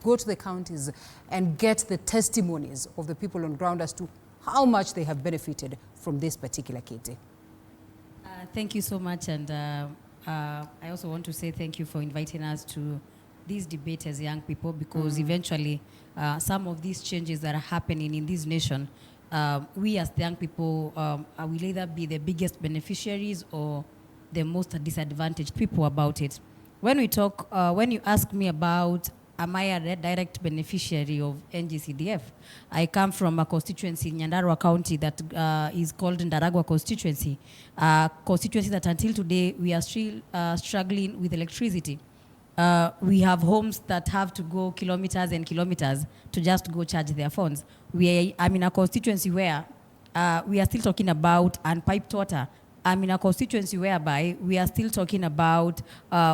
go to the counties and get the testimonies of the people on ground as to how much they have benefited from this particular kit. Thank you so much, and I also want to say thank you for inviting us to this debate as young people, because eventually some of these changes that are happening in this nation, we as the young people will either be the biggest beneficiaries or the most disadvantaged people about it. When we talk, when you ask me about am I a direct beneficiary of NG-CDF, I come from a constituency in Nyandarua County that is called Ndaragwa constituency, a constituency that until today we are still struggling with electricity. We have homes that have to go kilometers and kilometers to just go charge their phones. I'm in a constituency where we are still talking about unpiped water. I'm in a constituency whereby we are still talking about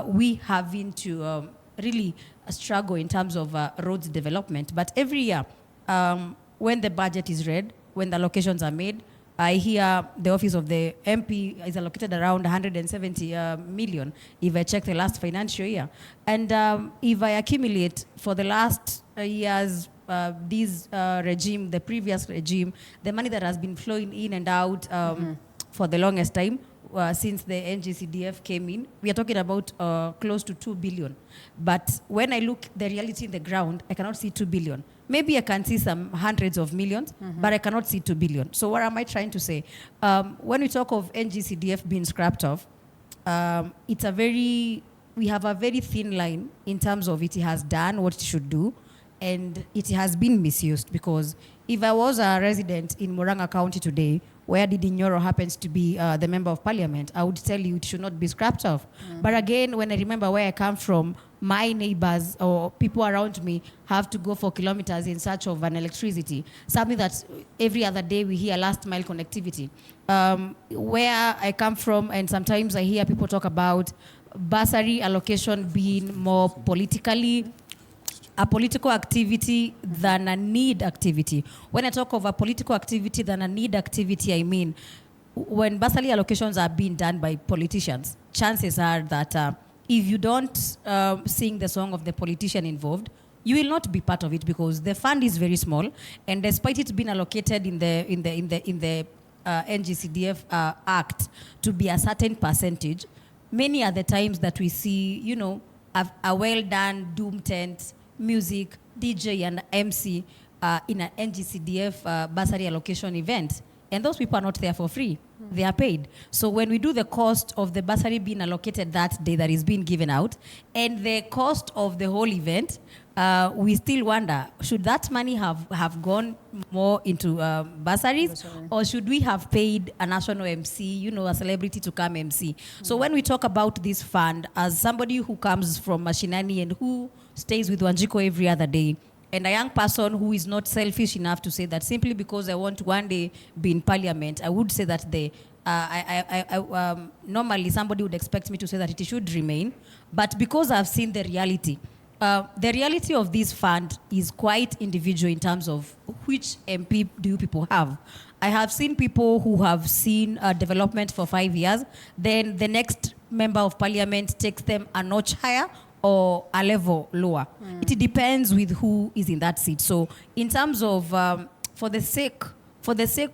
we having to really struggle in terms of roads development. But every year, when the budget is read, when the allocations are made, I hear the office of the MP is allocated around 170 million, if I check the last financial year. And if I accumulate for the last years, this regime, the previous regime, the money that has been flowing in and out for the longest time, since the NG-CDF came in, we are talking about close to 2 billion. But when I look the reality in the ground, I cannot see 2 billion. Maybe I can see some hundreds of millions, but I cannot see 2 billion. So what am I trying to say? When we talk of NG-CDF being scrapped off, it's we have a very thin line in terms of it has done what it should do, and it has been misused. Because if I was a resident in Murang'a County today, where Ndindi Nyoro happens to be the member of parliament, I would tell you it should not be scrapped off. But again, when I remember where I come from, my neighbors or people around me have to go for kilometers in search of an electricity, something that every other day we hear last mile connectivity. Where I come from, and sometimes I hear people talk about bursary allocation being more a political activity than a need activity. When I talk of a political activity than a need activity, I mean, when bursary allocations are being done by politicians, chances are that if you don't sing the song of the politician involved, you will not be part of it, because the fund is very small, and despite it being allocated in the NG-CDF Act to be a certain percentage, many are the times that we see, a well-done doom tent, music, DJ, and MC in an NG-CDF bursary allocation event. And those people are not there for free. They are paid. So when we do the cost of the bursary being allocated that day that is being given out, and the cost of the whole event, we still wonder, should that money have gone more into bursaries, or should we have paid a national MC, a celebrity to come MC? So when we talk about this fund, as somebody who comes from Mashinani and who stays with Wanjiko every other day, and a young person who is not selfish enough to say that simply because I want to one day be in parliament, I would say that normally somebody would expect me to say that it should remain. But because I've seen the reality of this fund is quite individual in terms of which MP do people have. I have seen people who have seen development for 5 years, then the next member of parliament takes them a notch higher or a level lower. It depends with who is in that seat. So in terms of, for the sake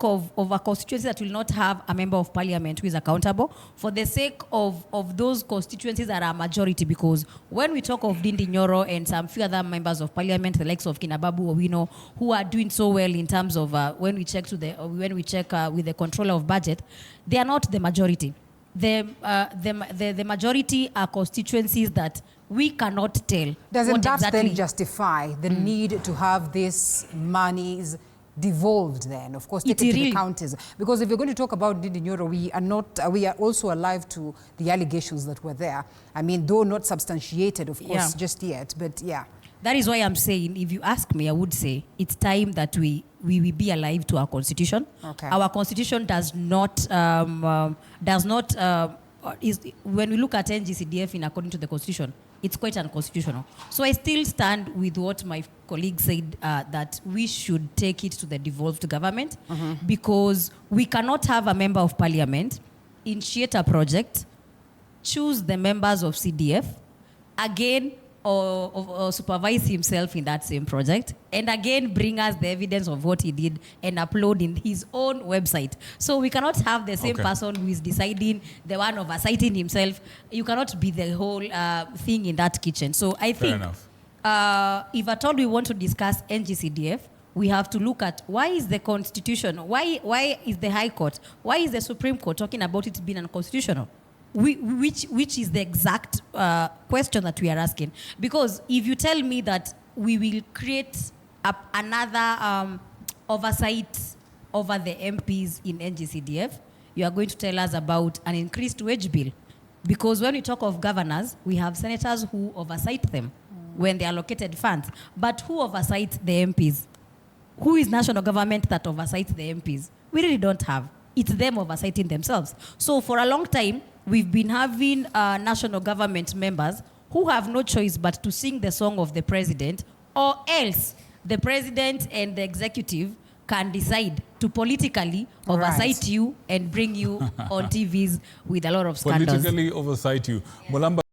of a constituency that will not have a member of parliament who is accountable, for the sake of those constituencies that are a majority, because when we talk of Ndindi Nyoro and some few other members of parliament, the likes of Kinababu Owino, who are doing so well in terms of when we check with the controller of budget, they are not the majority. The majority are constituencies that we cannot tell. Doesn't that then justify the need to have these monies devolved then, of course, taken to the counties? Because if you're going to talk about Ndindi Nyoro, we are also alive to the allegations that were there. I mean, though not substantiated, of course, just yet, but yeah. That is why I'm saying, if you ask me, I would say it's time that we be alive to our constitution. Okay. Our constitution does not, when we look at NG-CDF in according to the constitution, it's quite unconstitutional. So I still stand with what my colleague said, that we should take it to the devolved government, because we cannot have a member of parliament initiate a project, choose the members of CDF, again or supervise himself in that same project, and again bring us the evidence of what he did and upload in his own website. So we cannot have the same person who is deciding, the one oversighting himself. You cannot be the whole thing in that kitchen. So I think if at all we want to discuss NG-CDF, we have to look at why is the Constitution, why is the High Court, why is the Supreme Court talking about it being unconstitutional? Which is the exact question that we are asking. Because if you tell me that we will create another oversight over the MPs in NG-CDF, you are going to tell us about an increased wage bill. Because when we talk of governors, we have senators who oversight them when they allocated funds. But who oversights the MPs? Who is national government that oversights the MPs? We really don't have. It's them oversighting themselves. So for a long time, we've been having national government members who have no choice but to sing the song of the president, or else the president and the executive can decide to politically oversight you and bring you on TVs with a lot of scandals. Politically oversight you. Mulamba